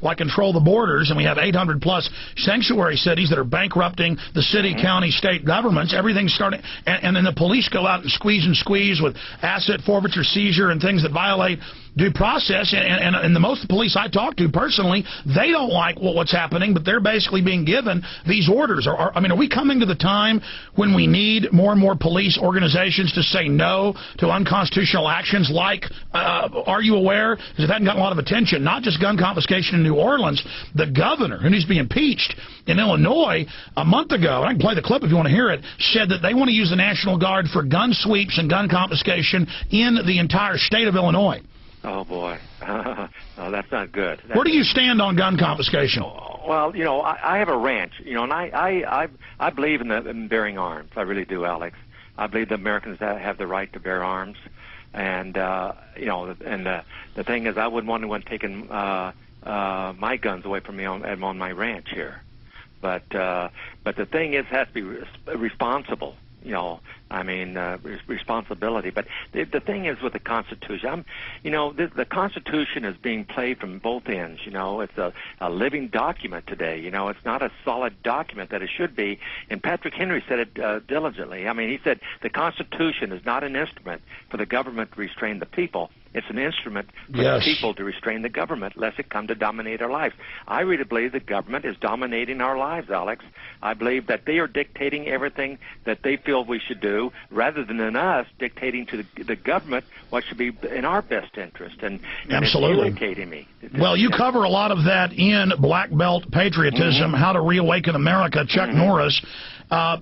like control the borders, and we have 800-plus sanctuary cities that are bankrupting the city, county, state governments. Everything's starting, and then the police go out and squeeze with asset forfeiture, seizure, and things that violate due process. And the most police I talk to personally, they don't like what's happening, but they're basically being given these orders. Are we coming to the time when we need more and more police organizations to say no to unconstitutional actions like, are you aware, because it hadn't gotten a lot of attention, not just gun confiscation in New Orleans, the governor, who needs to be impeached in Illinois a month ago, and I can play the clip if you want to hear it, said that they want to use the National Guard for gun sweeps and gun confiscation in the entire state of Illinois. Oh, boy. No, that's not good. Where do you stand on gun confiscation? Well, I have a ranch, and I believe in bearing arms. I really do, Alex. I believe that Americans have the right to bear arms. And, the thing is, I wouldn't want anyone taking my guns away from me on my ranch here. But the thing is, it has to be responsible. Responsibility. But the thing is with the Constitution, the Constitution is being played from both ends. It's a living document today. It's not a solid document that it should be. And Patrick Henry said it diligently. He said the Constitution is not an instrument for the government to restrain the people. It's an instrument for the people to restrain the government, lest it come to dominate our lives. I really believe the government is dominating our lives, Alex. I believe that they are dictating everything that they feel we should do, rather than us dictating to the government what should be in our best interest. And absolutely, it's irritating me. Well, you cover a lot of that in Black Belt Patriotism, How to Reawaken America, Chuck Norris. I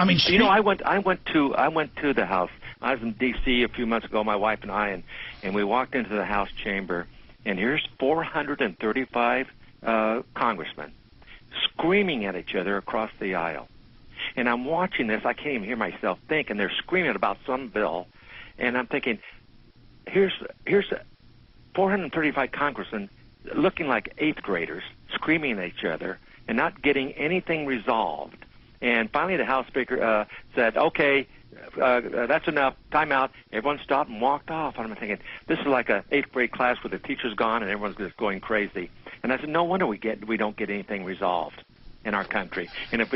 went to the House. I was in D.C. a few months ago, my wife and I, and we walked into the House chamber, and here's 435 congressmen screaming at each other across the aisle. And I'm watching this. I can't even hear myself think, and they're screaming about some bill. And I'm thinking, here's 435 congressmen looking like eighth graders screaming at each other and not getting anything resolved. And finally the House Speaker said, okay, that's enough, time out. Everyone stopped and walked off. And I'm thinking, this is like an eighth grade class where the teacher's gone and everyone's just going crazy. And I said, no wonder we don't get anything resolved in our country. And if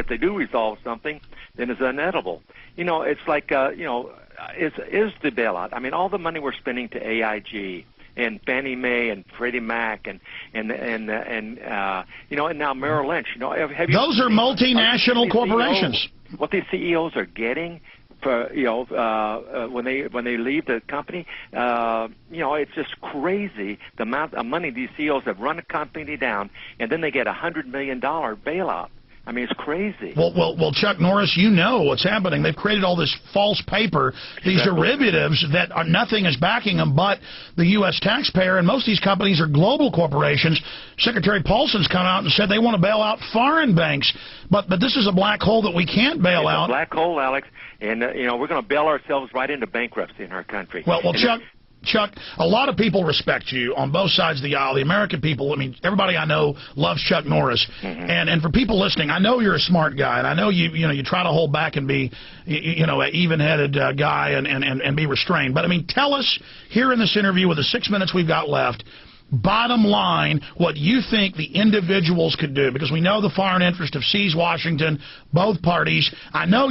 they do resolve something, then it's inedible. It's like, is the bailout. All the money we're spending to AIG and Fannie Mae and Freddie Mac and now Merrill Lynch. Have you Those are multinational corporations. What these CEOs are getting for when they leave the company, it's just crazy the amount of money these CEOs have run a company down, and then they get $100 million bailout. It's crazy. Well, Chuck Norris, what's happening. They've created all this false paper, these derivatives that nothing is backing them but the U.S. taxpayer, and most of these companies are global corporations. Secretary Paulson's come out and said they want to bail out foreign banks, but this is a black hole that we can't bail out. It's a black hole, Alex, and we're going to bail ourselves right into bankruptcy in our country. Well, Chuck, a lot of people respect you on both sides of the aisle. The American people, everybody I know loves Chuck Norris. And for people listening, I know you're a smart guy, and I know you try to hold back and be, an even-headed guy and be restrained. But, tell us here in this interview with the 6 minutes we've got left, bottom line, what you think the individuals could do, because we know the foreign interest have seized Washington, both parties. I know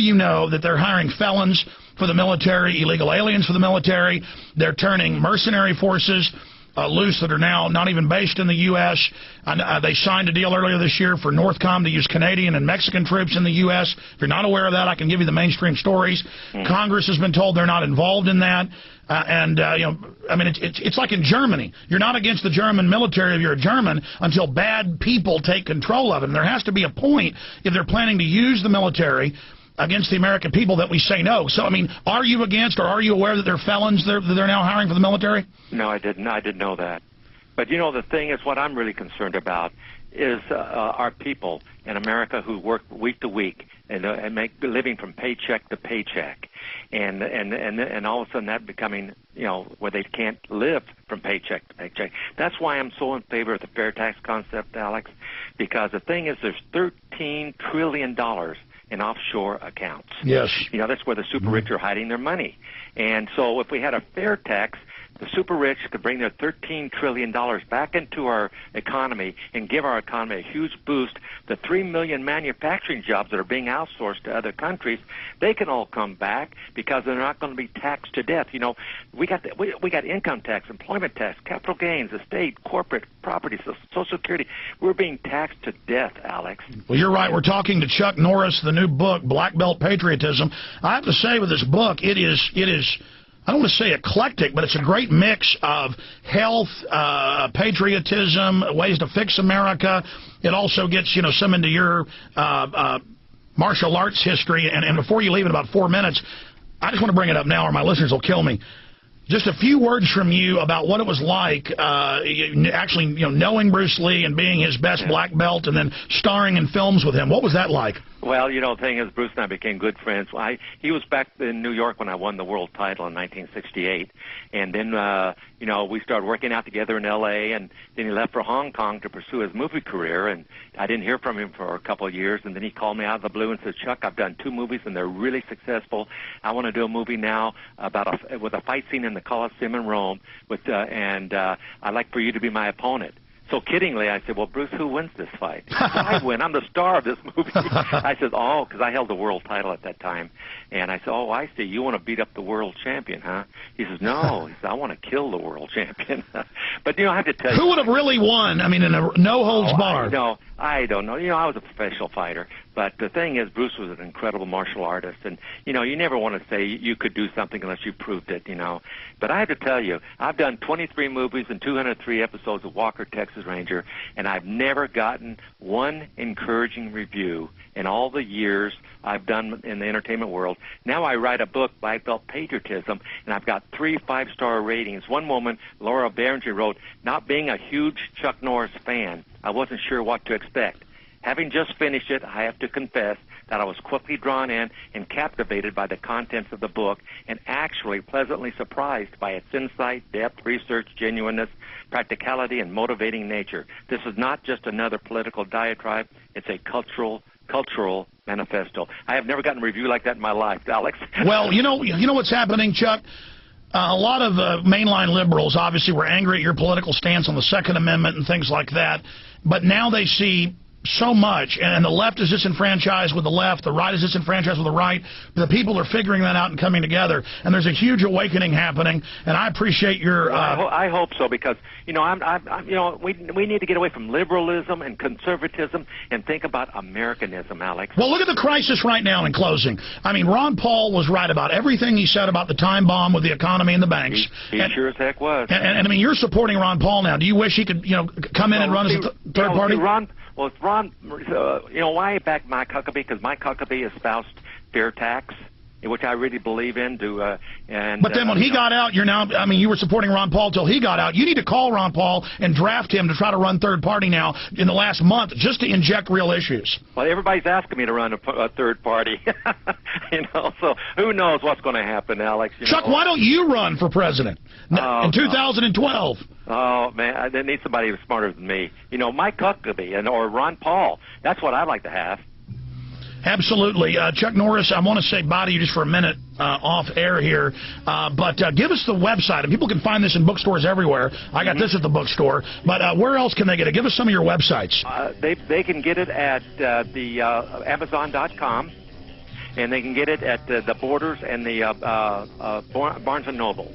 that they're hiring felons for the military, illegal aliens for the military. They're turning mercenary forces loose that are now not even based in the U.S. They signed a deal earlier this year for NORTHCOM to use Canadian and Mexican troops in the U.S. If you're not aware of that, I can give you the mainstream stories. Congress has been told they're not involved in that. It's like in Germany. You're not against the German military if you're a German until bad people take control of it. And there has to be a point, if they're planning to use the military against the American people, that we say no. So, are you against, or are you aware that there are felons that they're now hiring for the military? No, I didn't. I didn't know that. But, the thing is, what I'm really concerned about is our people in America who work week to week and make a living from paycheck to paycheck. And all of a sudden that becoming, where they can't live from paycheck to paycheck. That's why I'm so in favor of the fair tax concept, Alex, because the thing is, there's $13 trillion in offshore accounts. Yes. That's where the super rich are hiding their money. And so if we had a fair tax, the super rich could bring their $13 trillion back into our economy and give our economy a huge boost, the 3 million manufacturing jobs that are being outsourced to other countries, they can all come back because they're not going to be taxed to death. You know, we got income tax, employment tax, capital gains, estate, corporate property, Social Security. We're being taxed to death, Alex. Well, you're right. We're talking to Chuck Norris, the new book, Black Belt Patriotism. I have to say with this book, it is, I don't want to say eclectic, but it's a great mix of health, patriotism, ways to fix America. It also gets, you know, some into your martial arts history. And before you leave in about 4 minutes, I just want to bring it up now or my listeners will kill me. Just a few words from you about what it was like actually, you know, knowing Bruce Lee and being his best black belt and then starring in films with him. What was that like? Well, you know, the thing is, Bruce and I became good friends. He was back in New York when I won the world title in 1968. And then, you know, we started working out together in L.A., and then he left for Hong Kong to pursue his movie career. And I didn't hear from him for a couple of years. And then he called me out of the blue and said, Chuck, I've done 2 movies, and they're really successful. I want to do a movie now with a fight scene in the Colosseum in Rome, and I'd like for you to be my opponent. So kiddingly, I said, well, Bruce, who wins this fight? I win. I'm the star of this movie. I said, oh, because I held the world title at that time. And I said, oh, I see. You want to beat up the world champion, huh? He says, no. He says, I want to kill the world champion. But, you know, I have to tell you. Who would have really won? I mean, in a no-holds-barred. I don't know. You know, I was a professional fighter. But the thing is, Bruce was an incredible martial artist. And, you know, you never want to say you could do something unless you proved it, you know. But I have to tell you, I've done 23 movies and 203 episodes of Walker, Texas Ranger, and I've never gotten one encouraging review in all the years I've done in the entertainment world. Now I write a book, Black Belt Patriotism, and I've got 3 5-star ratings. One woman, Laura Behringer, wrote, not being a huge Chuck Norris fan, I wasn't sure what to expect. Having just finished it, I have to confess that I was quickly drawn in and captivated by the contents of the book and actually pleasantly surprised by its insight, depth, research, genuineness, practicality, and motivating nature. This is not just another political diatribe. It's a cultural manifesto. I have never gotten a review like that in my life, Alex. Well, you know what's happening, Chuck? A lot of mainline liberals obviously were angry at your political stance on the Second Amendment and things like that, but now they see so much, and the left is disenfranchised with the left, the right is disenfranchised with the right. The people are figuring that out and coming together, and there's a huge awakening happening. And I appreciate your. I hope so, because you know we need to get away from liberalism and conservatism and think about Americanism, Alex. Well, look at the crisis right now. In closing, I mean, Ron Paul was right about everything he said about the time bomb with the economy and the banks. He sure as heck was. And I mean, you're supporting Ron Paul now. Do you wish he could, come in and run as a third party? Well, it's Ron, why I backed Mike Huckabee? Because Mike Huckabee espoused fair tax, which I really believe in. But then when he got out, you were supporting Ron Paul till he got out. You need to call Ron Paul and draft him to try to run third party now in the last month just to inject real issues. Well, everybody's asking me to run a third party, so who knows what's going to happen, Alex. Chuck, why don't you run for president in 2012? Oh, man, I need somebody who's smarter than me. Mike Huckabee or Ron Paul. That's what I'd like to have. Absolutely. Chuck Norris, I want to say bye to you just for a minute off air here, but give us the website. And people can find this in bookstores everywhere. I got this at the bookstore. But where else can they get it? Give us some of your websites. They can get it at the Amazon.com, and they can get it at the Borders and the Barnes & Noble.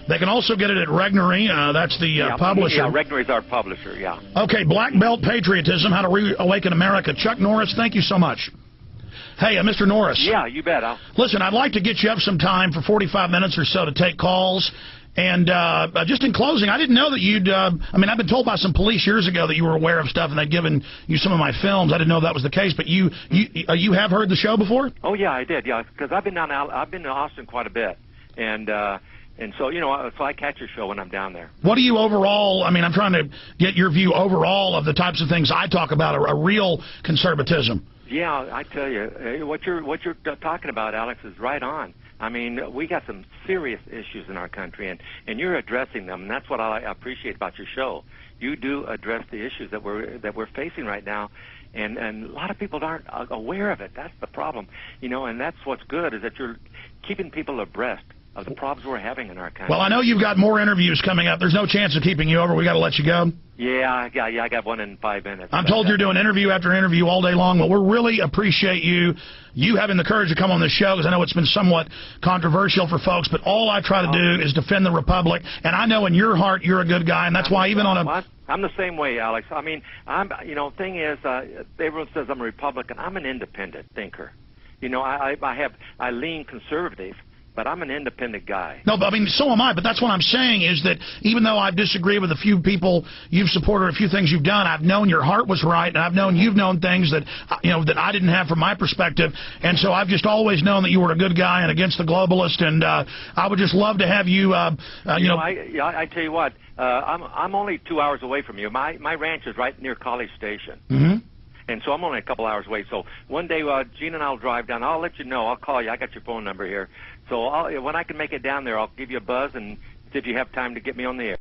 They can also get it at Regnery. That's the publisher. Yeah, Regnery's our publisher, yeah. Okay, Black Belt Patriotism, How to Reawaken America. Chuck Norris, thank you so much. Hey, Mr. Norris. Yeah, you bet. Listen, I'd like to get you up some time for 45 minutes or so to take calls. And just in closing, I didn't know that you'd, I've been told by some police years ago that you were aware of stuff and they'd given you some of my films. I didn't know that was the case, but you have heard the show before? Oh, yeah, I did, yeah, because I've been to Austin quite a bit. And so, so I catch your show when I'm down there. What do you overall, I'm trying to get your view overall of the types of things I talk about, a real conservatism. Yeah, I tell you, what you're talking about, Alex, is right on. We got some serious issues in our country, and you're addressing them, and that's what I appreciate about your show. You do address the issues that we're facing right now, and a lot of people aren't aware of it. That's the problem, and that's what's good, is that you're keeping people abreast of the problems we're having in our country. Well, I know you've got more interviews coming up. There's no chance of keeping you over. We got to let you go. Yeah, I got one in 5 minutes. I'm told you're doing interview after interview all day long, but we really appreciate you having the courage to come on this show, because I know it's been somewhat controversial for folks, but all I try to do is defend the Republic, and I know in your heart you're a good guy, and that's why even on a... I'm the same way, Alex. I mean, thing is, everyone says I'm a Republican. I'm an independent thinker. You know, I lean conservative, but I'm an independent guy. No, but I mean, so am I. But that's what I'm saying, is that even though I've disagreed with a few people you've supported, a few things you've done, I've known your heart was right, and I've known you've known things that that I didn't have from my perspective, and so I've just always known that you were a good guy and against the globalist, and I would just love to have you. I tell you what, I'm only 2 hours away from you. My ranch is right near College Station. Mm-hmm. And so I'm only a couple hours away. So one day, Gene and I'll drive down. I'll let you know. I'll call you. I got your phone number here. So when I can make it down there, I'll give you a buzz and see if you have time to get me on the air.